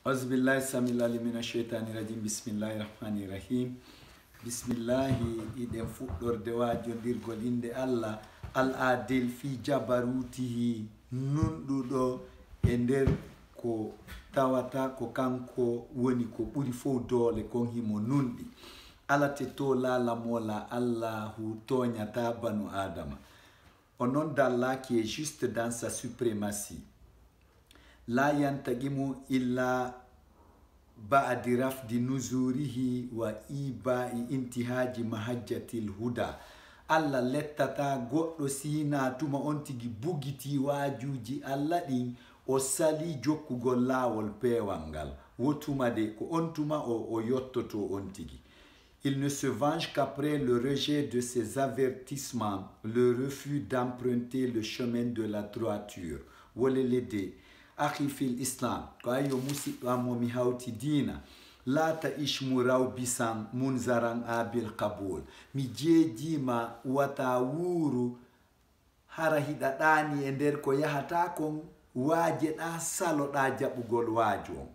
Auzubillahi samilali mina sheytani rajim. Bismillahi rahmani rahim. Bismillahi iɗen fuɗɗorde wajondirgol inde Allah al-adil fi jabarutihi, nunɗuɗo e nder ko tawata ko kanko woni ko ɓuri fof doole kon himo nunɗi. alate to lala mola Allahu toñata banu adama. Au nom d'Allah qui est juste dans sa suprématie. La yantagimu illa ba'di rafdi nuzurihi wa iba'i intihaji mahajjatil huda. Allah lettata goɗɗo sina tuma on tigi bugiti wajuji Allah ɗin o sali jokkugol lawol pewal ngal. Wotuma de ko on tuma o yottoto on tigi. Il ne se venge qu'après le rejet de ses avertissements, le refus d'emprunter le chemin de la droiture. Wolelede, akhi fil islam, ko ayo musidɗo mi hawti dina, lata ishmu raw bisan munzaran abil qabul. Mi jeejima wata wuru hara hiɗaɗani e nder ko yahata kon waajeɗa saloɗa jaɓugol waaju on.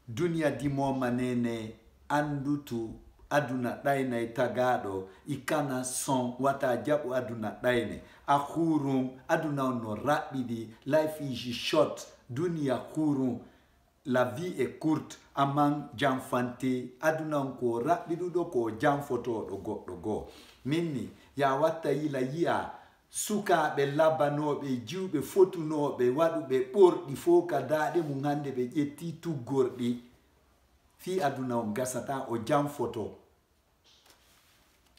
Duniya dimoma nene andutu aduna ɗayna tagaɗo ikana son wata jaɓu aduna ɗayne a hurum aduna on no raɓɓiɗi. Life is short, duniya hurum, la vie est courte, aman janfante aduna on ko raɓɓiɗuɗo ko janfotoɗo goɗɗo goo. Minni ya watta yila yi'a sukaɓe labanoɓe jiwɓe fotunoɓe waɗuɓe ɓorɗi fo ka daɗe mum hande ɓe ƴetti tuggorɗi fi aduna on gasata o janfoto.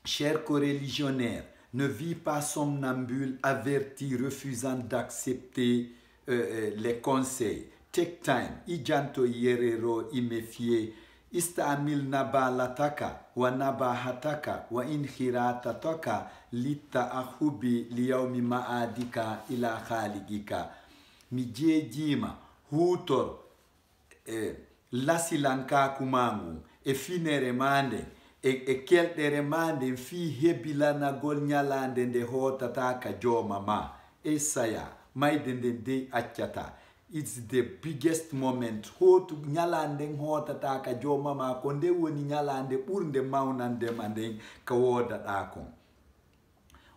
Cher co-religionnaire, ne vis pas somnambule, averti, refusant d'accepter les conseils. Take time, ijanto yerero imefie, istamil nabalataka wa nabahataka wa inhiratataka lita ahubi liyaumi maadika ila khaligika. Mijejima hutor lasilanka kumangu e finere mande e kelɗere mande fi hebilanagol ñalande nde hotata ka jooma ma e saya mayde nden de accata. It's the biggest moment. Hotu ñalande hotata ka jooma ma ko nde woni ñalande ɓurde mawnandema nden ka wodaɗa kon.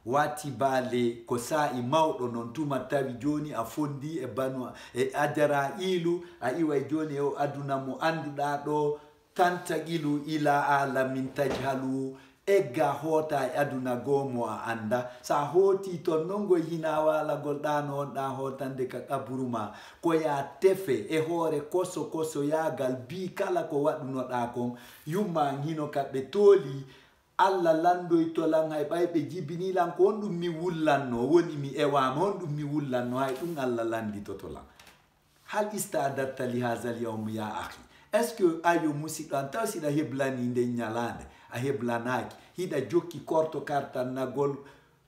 Wati baale ko sa'i mawɗo non tuma tawi joni a fondi e banu e ajara ilu a iway joni e o aduna mo anduɗa ɗo tanta ilu ila alamin tajhalu egga hota e aduna gomo a anda. Sa hoti ton nongoy hina walagol ɗano on ɗa hotande ka kaburuma ko ya tefe e hoore koso koso yagal bi kala ko waɗunoɗa kon yumma hino kaɓe tooli Allah landoy tolan hay ɓayɓe jibinilan ko on ɗum mi wullanno woni mi ewama on ɗum mi wullanno hay ɗum Allah landi to tolan. Hal istadatta li hazal yawm ya akhi. Est ce que ayo musidɗo an taw siɗa heblani nde ñalande a heblanaki hiɗa jokki korto kartannagol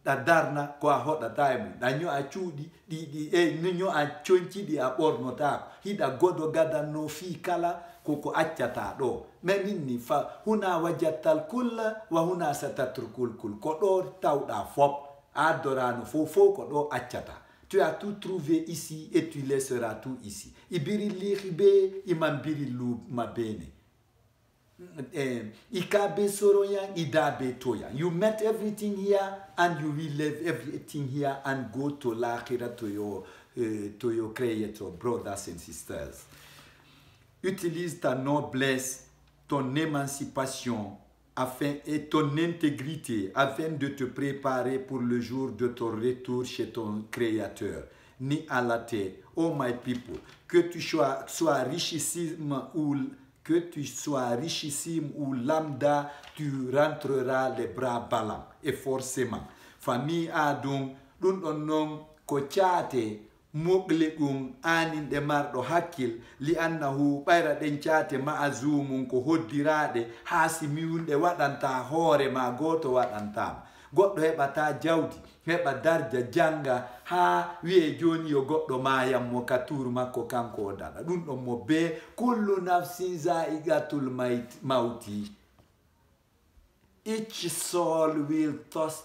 ɗa darna ko a hoɗata e mum ɗa ño'a cuuɗi ɗiɗi e ño'a conciɗi a ɓornotako hiɗa godo gadanno fi kala koko accata ɗo. Mais minni fa huna wajattal kulla wa huna satatrukul kul. Ko ɗo tawɗa fop adorano fo ko ɗo accata. Tu as tout trouvé ici et tu laisseras tout ici. Ibiri lihibe imambiri lu mabene. Ikabe soroyan idabe toya. You met everything here and you will leave everything here and go to l'akhirah to your creator, brothers and sisters. Utilise ta noblesse, ton émancipation et ton intégrité afin de te préparer pour le jour de ton retour chez ton Créateur. Ni à la terre, oh my people, que tu sois richissime ou lambda, tu rentreras les bras ballants et forcément. Famille Adum, ɗum non ko caate mogle ɗum aninɗe marɗo hakkil li annahu ɓayra ɗen caate ma'azumum ko hoddiraɗe ha simiwunɗe waɗanta hoore ma goto waɗantama. Goɗɗo heɓata jawdi heɓa darja janga ha wi'e joni yo goɗɗo mayammo ka tour makko kanko o daɗa ɗum ɗon mo be kullu nafsin za'igatul mauti. Each soul will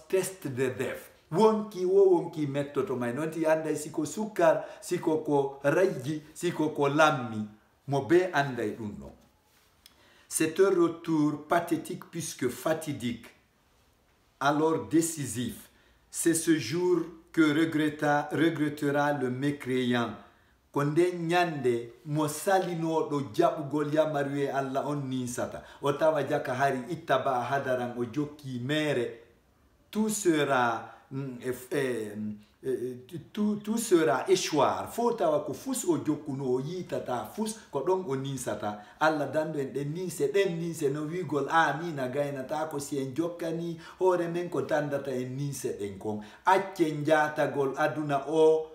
test the death. Wonki wonki mettoto may nonti anda siko sukkar siko ko rayji siko ko lammi mo be anday ɗum ɗo. C'est un retour pathétique puisque fatidique, alors décisif. C'est ce jour que regrettera le mécréant. Ko nden ñande mo salinoɗo jaɓugol yamaru e Allah on ninsata. O tawa jaka hari itta ba hadaran o jokki mere. Tout sera tout sera échoir. Fo tawa ko fus o jokkuno o yitata fus ko ɗon o ninsata. Allah dando en ɗen ninse no wigol amina gaynata ko si en jokkani hoore men ko tandata en ninse ɗen kon. Accen jatagol aduna o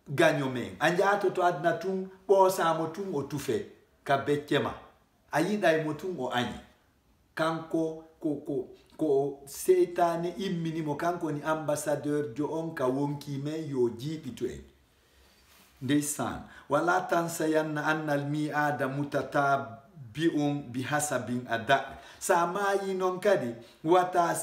gaño men. A jatoto aduna tun ɓosamo tun o tufe ka beccema. A yiɗay mo tun o añi. Kanko ko seytane imminimo, kanko ni ambassadeur jo on ka wonki men yo jiiɓito en. Ndeysan wala tansayanna anna almi'ada mutatabi'un bihasabin ada. Sa mayi non kadi wata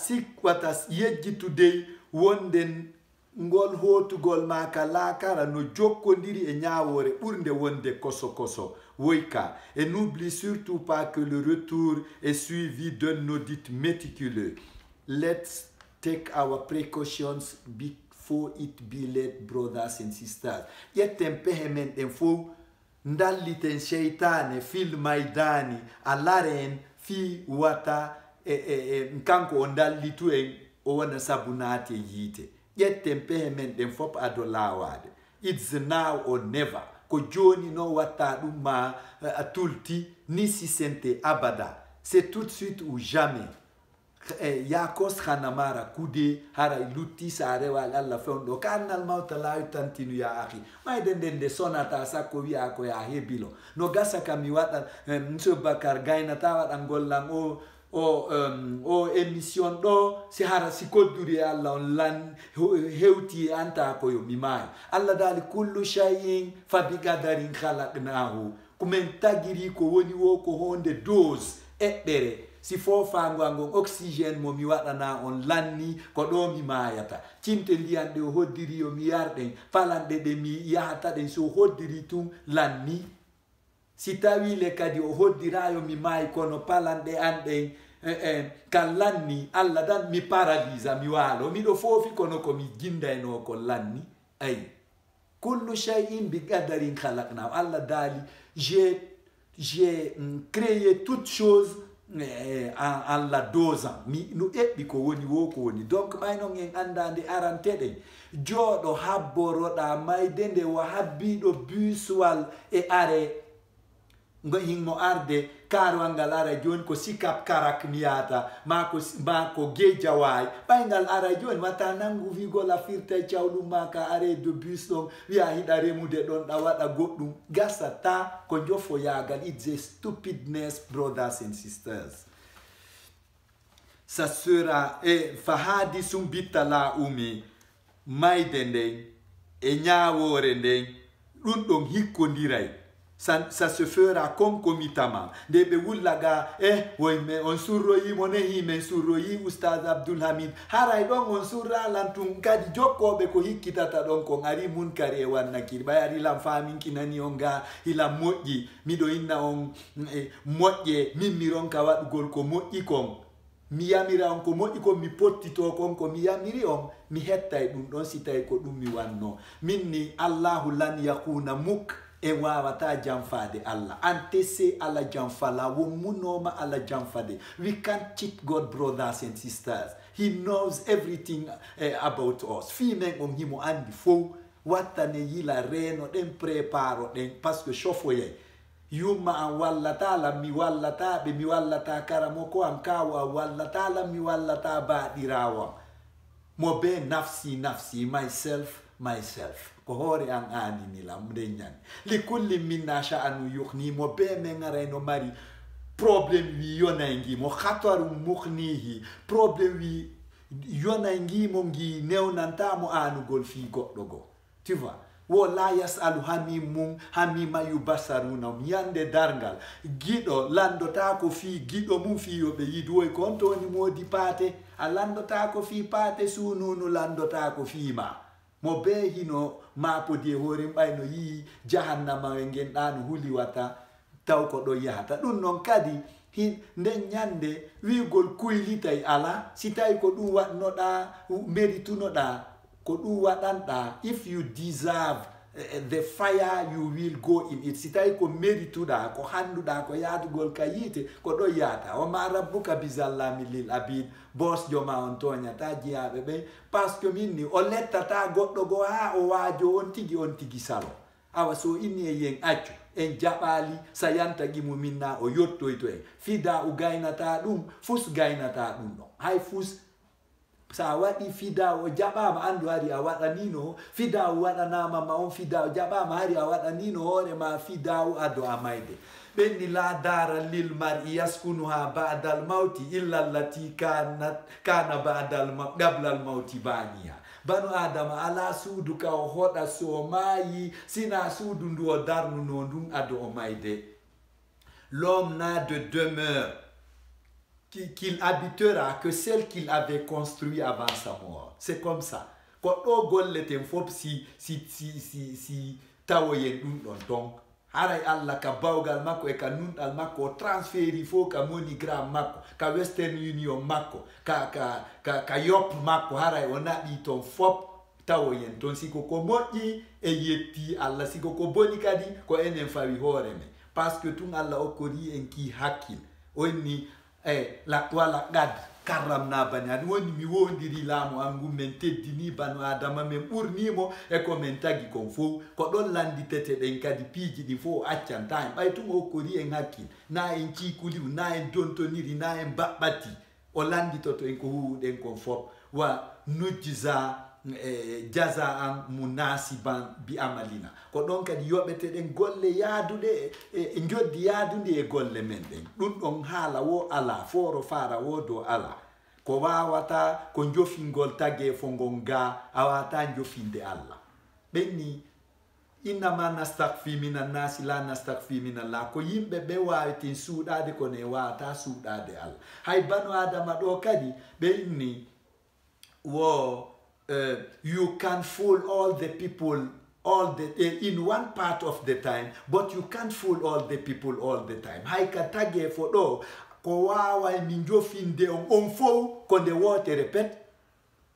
yejjitude wonden ngol hotugol maka lakara no jokkodiri e ñawore ɓurde wonde koso woyka. Et n'oublie surtout pas que le retour est suivi d'un audit méticuleux. Let's take our precautions before it be late, brothers and sisters. Yetten pehemen en fo ndalliten sheytane fil maydani alaren fi wata kanko o ndallitu en o wona sabunate yite. Yetten pehemen den fop ado lawade. It's now or never. Ko joni no watta ɗum ma tulti ni si sente abada. C'est tout de suite ou jamais. Yakos khanamara kude hara lutti sare wal Allah fondo kanal mauta la tantinu ya akhi may de sonata sakko wi'a ko ya hebilo no gasa kam mi wada Monsieur Bakar gaynata wadan gollam o émission ɗo si hara si kodduri Allah on lan hewti anta ko yo mimay Allah dali kullu shay'in fa bi qadarin khalaqnahu kumen tagiri ko woni wo ko honde dose eɓɓere si fofango angon oxygène mo mi waɗana on lanni ko ɗo mi mayata cinte ndiyan ɗe o hoddiri yo mi yarɗen falanɗe ɗe mi yahata ɗen so hoddiri tun lanni si tawi le kadi o hoddirayo mi maayi kono palanɗe an ɗen kan lanni Allah dan mi paralysa mi waalo miɗo foofi kono komi jindayno ko lanni ayi kullu shay'in bi qadarin khalaqna. Allah dali j'ai créé toute chose en la dosant mi no eɓɓi ko woni wo ko woni. Donc maynon en andande aranteɗen jooɗo habboroɗa mayde nde o habbiɗo buswal e are ngo himmo arde karwal ngal ara joni ko sikap karak miyata mako gejaway ɓaygal ara joni wata nangu wigol a firta cawɗum maka are de bus ɗon wiya hiɗa remude ɗon ɗa waɗa goɗɗum gasata ko jofoyagal. It's a stupidness, brothers and sisters. Ça sera fahadi sumbita la umi mayde nden e ñawore nden ɗum ɗon hikkodiray. Ça se fera concomitamment. Debe wullaga on surroyi monehi men surroyi Oustaz Abdul Hamid haray ɗon on surra lantum kadi jokkoɓe ko hikkitata ɗon kon ari munkari e wannakiri ɓay ari lam faminkinani on ga hilam moƴƴi miɗo inna on moƴƴe min mi ronka waɗugol ko moƴƴi kon mi yamira on ko moƴƴi kon mi pottito kon ko mi yamiri on mi hettay ɗum ɗon si tawi ko ɗum mi wanno minni Allahu lan yakuna muk e wawata janfade Allah antese ala janfala wo munoma ala janfade. We can't cheat God, brothers and sisters. He knows everything about us. Fi men on himo andi fo wattane yila reno ɗen préparo ɗen parce que chofoye yumma an wallata la mi wallata ɓe mi wallata karamo ko an kawa wallata la mi wallata baɗirawa mo be nafsi myself ko hoore an anini lam nde ñani li kulli minna sha'anu yukhni mo be men ngarayno mari problème wi yonaygi mo khataru mukhnihi problème wi yonaygi mo ngi newnantamo anugol fi goɗɗo go tu vois wo la yasalu hamimum hamima yubasaruna yande dargal giɗo landota ko fi giɗo mum fiyoɓe yidu woy kon toni modi paate a landota ko fi paate sununu landota ko fima mo be hino mapodi e hoore ɓayno yi jahannama e ngenɗa no huli wata taw ko ɗo yahata ɗum noon kadi nden ñande wigol kuylitay ala si tawi ko ɗum waɗnoɗa meritunoɗa ko ɗum waɗanɗa if you deserve the fire you will go in it si tawi ko merituɗa ko handuɗa ko yaadugol ka yiite ko ɗo yahata o ma rabbuka bizallami lil abid bos joma on toñata jiyaɓe ɓe par ce que min ni o lettata goɗɗo go ha o waajo on tigi salo awa so inni e yen accu en jaɓali sa yantagi muminna o yottoyto en fida u gaynata ɗum fus gaynata ɗum ɗon hay fus sa waɗi fida o jaɓama andu hari a waɗanino fida u waɗanama ma on fida o jaɓama hari a waɗanino hoorema fida u ado a mayde ɓenni la dara lil mar'i yaskunuha ba'dal mawti illa allati kana ba'dal qabla al mawti baniha banu adama ala suudu ka o hoɗa so maayi sina suudu ndu o darnuno ndun ado o mayde l'homme n'a de demeure qu'il habitera que celle qu'il avait construit avant sa mort. C'est comme ça. Ko ɗo golleten fof si tawoyen ɗum ɗon donc haray Allah ka bawgal makko e ka nunɗal makko o transféri fo ka MoneyGram makko ka Western Union makko ka Yop makko haray o naɓi ton fop tawoyen ton siko ko moƴƴi e yetti Allah siko ko boni kadi ko enen fawi hoore men parce que tun Allah okkori en ki hakkil onni wala gad karramna bani an woni mi wondiri laamu an ngum men teddini banu adama men ɓurnimo e ko men tagi kon fof ko ɗon landitete ɗen kadi piiji ɗi fof accanta en ɓay tun o hokkori en hakkil na en ciikuliw na en dontoniri na en baɓɓati o landitoto en ko huwuɗen kon fof wa nujza jaza an munasiban bi amalina ko ɗon kadi yoɓeteɗen golle yaaduɗe e joddi yaadude e golle men ɗen ɗum ɗon haala wo ala foro fara wo dow ala ko wawata ko jofingol tagge fo ngon ga a wawata jofinde Allah ɓenni innama nastakfi minan nasi la nastakfi minallah ko yimɓe ɓe wawiten suuɗade kono e wawata suuɗade Allah hay banu adama ɗo kadi ɓe inni wo you can fool all the people in one part of the time, but you can't fool all the people all the time. Hay ka tagge fo ɗo ko wawa min jofinde on fof ko nde wote répète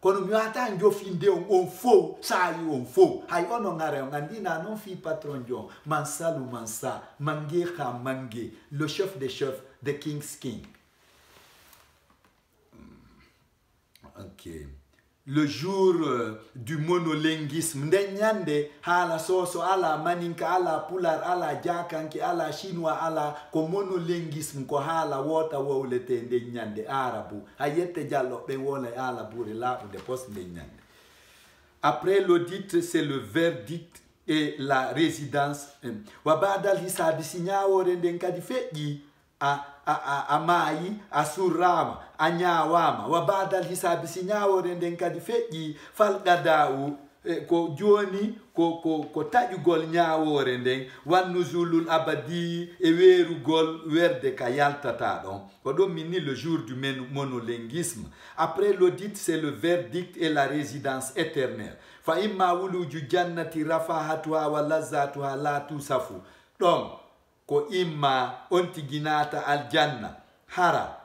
kono mi wata jofinde on fof sayi on fof hay ono ngare on andina non fi patron jon man salu man sa mange kha mange le chef des chefs the king's king. Ok. Le jour du monolinguisme nden ñande haala soso ala maninka ala pular ala jakanke ala chinois ala ko monolinguisme ko haala wota wowlete nden ñande arabu ha yette diallo ɓe wona ala ɓuure laaɓude poste nden ñande. Après l'audit c'est le verdict et la résidence wa badal hisabi si ñawore nden kadi feƴƴi a maayi a surrama a ñawama wa badal hisabi si ñawore nden kadi feƴƴi falqada u ko joni ko taƴugol ñawore nden wannuzulul abadi e weerugol werde ka yaltata ɗon ko ɗum minni le jour du monolinguisme. Après l'audit c'est le verdict et la résidence éternelle fa imma wuluju jannati rafahatuha wa lazzatuha la tusafu ɗon ko imma on tiginata aljanna hara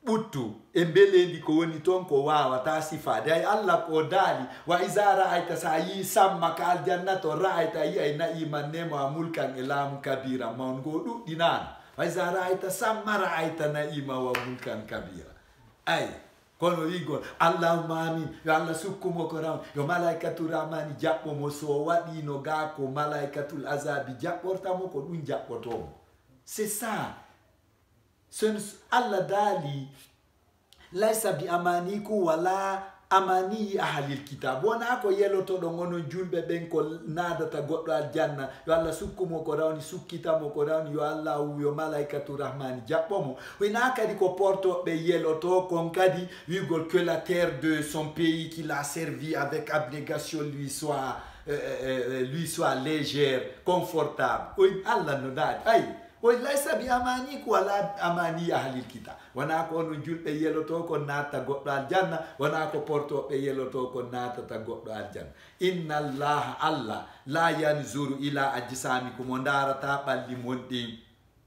ɓuttu e mbelendi ko woni toon ko wawata sifade hay Allah ko daali wa iza ra'ayta sa yi samma ka aljanna to ra'ayta yi ay na'iman nema mulkan e laamu kabira mawngo ɗuɗɗinano wa iza ra'ayta samma ra'ayta na'ima wa mulkan kabira ay kono wigol allahumma amin yo Allah sukkumo ko ram yo malaikatul rahmani jaɓɓomo so waɗino ga ko malaikatul azabi jaɓɓortamo ko ɗum jaɓɓotomo. C'est ça. Allah daali laysa bi amaniku wala amani ahlil kitab wona ko yelotoɗo gono julɓe ɓen ko nadata goɗɗo aljanna yo Allah sukkumo ko rawni sukkitamo ko rawni yo Allah yo malaikatu rahmani jaɓɓomo wona kadi ko portoɓe yeloto kon kadi wigol que la terre de son pays qu'il a servi avec abnégation lui soit légère confortable Allah no daali ay laysa bi amaniku wala amani ahlil kitab wona ko no julɓe yeloto ko natta goɗɗo aljanna wona ko portoɓe yeloto ko natata goɗɗo aljanna. Inna allaha allah la yanzuru ila ajsamikum o darata ɓalli mon ɗin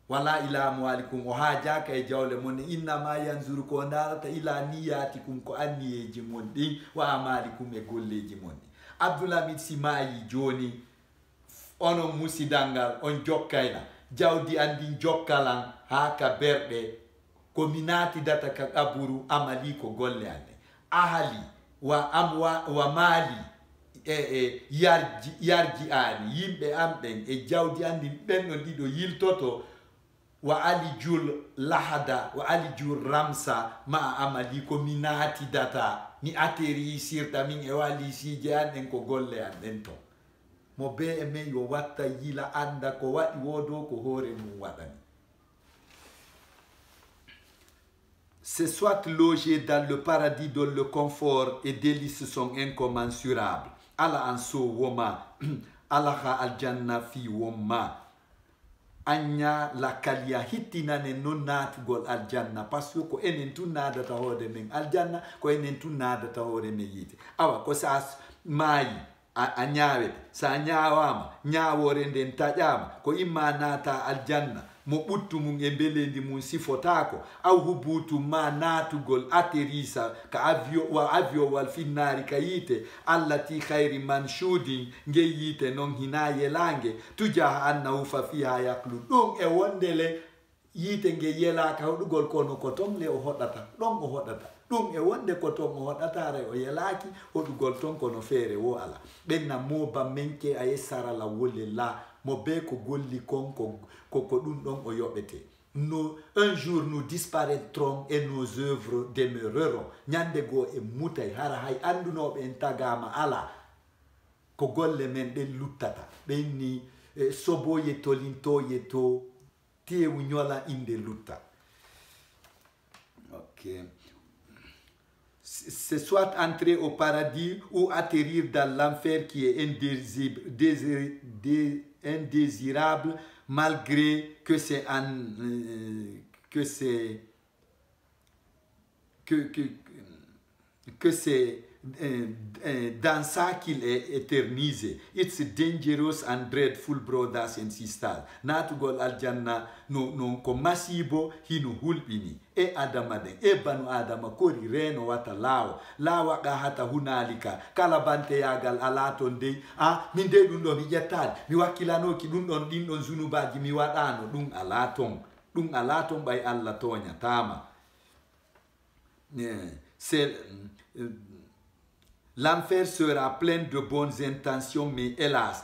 wala ila amwalikum o hajaka e jawle mon. Innama yanzuru ko darata ila niyatikum ko anniyeji mon ɗin wa amalikum e golleji mon ɗin. Abdoulhamid Sy maayi joni onon musidalngal on jokkayna jawdi andi jokkalan ha ka berɗe komi natidata ka qaburu amali ko golle ande ahali wa maali yarji ani yimɓe amɓen e jawdi andi ɓenɗon ɗiɗo yiltoto wa ali jul lahada wa ali jul ramsa ma amali komi natidata mi ateri sirta min e wali sije anden ko golle anden to mo be e men yo watta yila anda ko waɗi wodo ko hoore mum waɗani. C'est soit logé dans le paradis dont le confort et délices sont incommensurables. Ala anso woma alaha aljanna fi woma anya la kalia hittinane non natugol aljanna parce que ko enen tun nadata hoore men aljanna ko enen tun nadata hoore men yite awa ko sa maayi a ñaawete sa ñaawama ñaawore nden taƴama ko imma naata aljanna mo ɓuttu mum e belendi mum sifotako aw hubutu ma naatugol atterrisa ka avion wal finnaari ka yiite allati hayri manshudin ngey yiite noon hina yelange tujaha annahu fa fiha yaklu ɗum e wondele yiite nge yelaka hoɗugol kono ko ton le o hoɗata ɗon o hoɗata ɗum e wonde ko ton o hoɗatare o yelaki hoɗugol ton kono feere wo ala ɓenna moba menke a yessarala wolle la mo be ko golli kon ko ɗum ɗon o yoɓete. Un jour nous disparaîtrons et nos œuvres demeureront. Ñande go e mutay hara hay andunoɓe en tagama ala ko golle men ɗen luttata ɓenni soboye tolintoye to tewu ñola inde lutta. Ok. C'est soit entrer au paradis ou atterrir dans l'enfer qui est indésirable malgré que c'est dans ça qu'il est éternisé. It's dangerous and dreadful, brothers and sisters. Natugol aljanna no ko masibo hinu hulbini e adama den e banu adama kori reno wata lawa ga hata hunalika kala bante yagal alaton de min de ɗum ɗo mi ƴettali mi wakkilanoki ɗum ɗon ɗin ɗon zunubaji mi waɗano ɗum alaton ɓay Allah toñatama. L'enfer sera plein de bonnes intentions, mais hélas,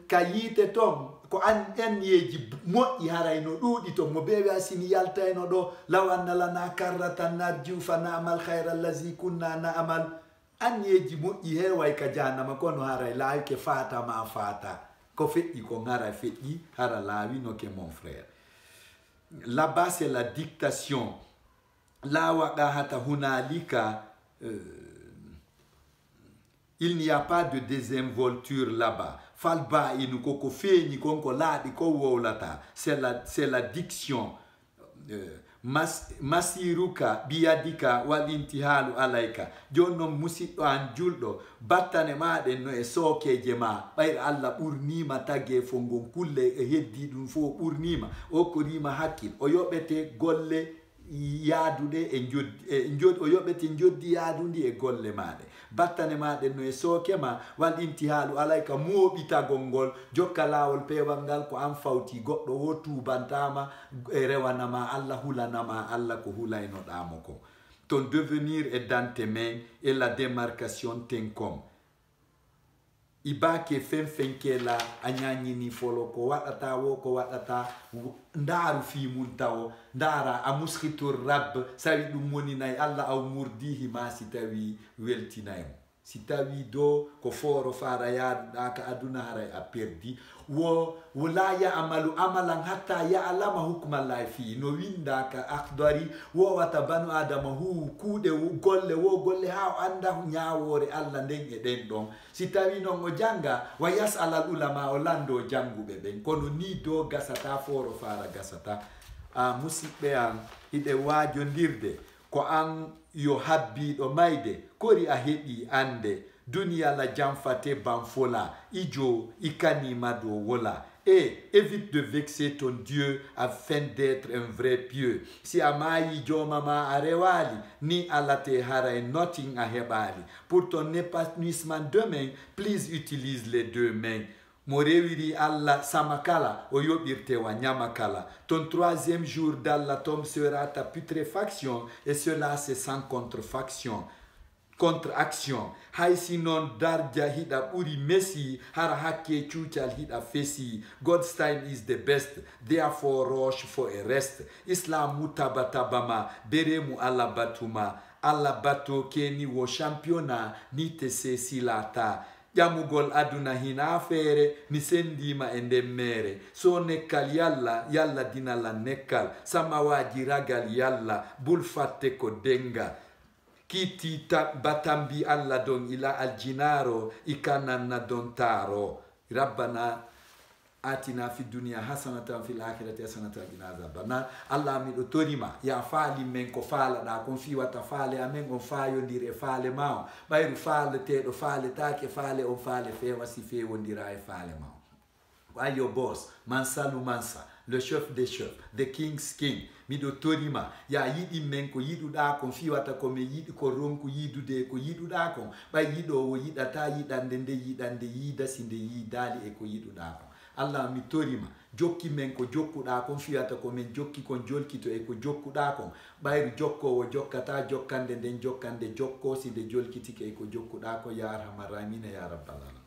kayite ton ko an yeji moƴƴi harayno ɗuuɗi ton mo bewi asimi yaltayno ɗo law anna lana karratan narjiu fa na'mal hayra allazi kunna na'mal an yeji moƴƴi heeway ka jahannama kono haray laawi ke fatama fata ko feƴƴi ko ngara feƴƴi hara laawi no ke mon frère. Là-bas c'est la dictation la waqa hata hunalika. Il n'y a pas de désinvolture là-bas. Falba inukoko feni konko ladi ko wolata. C'est la diction. Masiruka biyadika walintihalu alaika. Jonno musidɗo an julɗo battane maɗe no e sokeje ma ɓayre Allah ɓurnima tagge fo ngon kulle e heddi ɗum fo ɓurnima o ko rima hakkil o yoɓete golle yaadude o yoɓete joddi yaadundi e golle maɗe battane maɗe no e sookema wal intihaalu alayka mooɓitagol ngol jokka laawol peewal ngal ko an fawti goɗɗo wo tubantama e rewanama Allah hulanama Allah ko hulaynoɗamo ko. Ton devenir est dans tes mains et la démarcation t'incombe. Ibake fenfenkela anyanyini folo ko waɗata wo ko waɗata ndaaru fi mum tawo ndaara a muskitor rabb sawi ɗum woni nayi Allah aw murdihi ma si tawi weltinaymo si tawi do ko foro fara yaduɗa ka aduna haray a perdi wo la ya'malu amalan hatta ya'lama hukmallahi fi no winda ka akhdari wowata banu adama kuuɗe golle ha o anda ñawore Allah nden e ɗen ɗon si tawi noon o janga wa yas'alal ulama o lando janguɓe ɓen kono ni do gasata foro fara gasata musidɓe an hiɗe wajodirde ko an yo habbiɗo mayde kori a heɓi ande duniya la janfate banfola ijo ikanima do wola et évite de vexer ton Dieu afin d'être un vrai pieux. Si amayi jomama arewali ni alate haray nothing a heɓali. Pour ton épanouissement demain, please utilise les deux mains. Mo rewiri Allah samakala o yoɓirte wa nyamakala. Ton troisième jour d'Allah tombe sera ta putréfaction et cela c'est sans contre-action. Hay sinon darja hiɗa ɓuri mesi har hakke cuucal hiɗa fesi. God's time is the best, therefore rush for a rest. Islam mu tabatama beremu Allah batuma. Allah bato keni wo championnat ni te se silata. ƴamugol aduna hina feere ni sendima e nden mere so nekkal yalla dinala nekkal samawaji ragal yalla bul fatte ko denga kiti batambi Allah don ila aljinaro ikananna don taro rabbana atina fi dunia hasanatan fil akhirati hasanatan wa qina adhaban nar. Allah miɗo torima ya faali men ko faalaɗa kon fiwata faale amen on fayodiri e faale ma o ɓayru faaleteɗo faaletake faale on faale fewa si fewodira e faale ma o. Ayo boss man salu mansa le chef des chefs the king's king miɗo torima ya yiɗi men ko yiɗuɗa kon fiwata komi yiɗi ko ronku yidude ko yiɗuɗa kon ɓay yiɗowo yiɗata yiɗande nde yiɗande yiida si nde yiidali e ko yiɗuɗa kon. Allah mi torima jokki men ko jokkuɗa kon fiyata ko min jokki kon jolkito e ko jokkuɗa kon ɓayru jokkowo jokkata jokkande nden jokkande jokko si nde jolkitike e ko jokkuɗa ko ya arhamar rahimina ya rabbal alamin.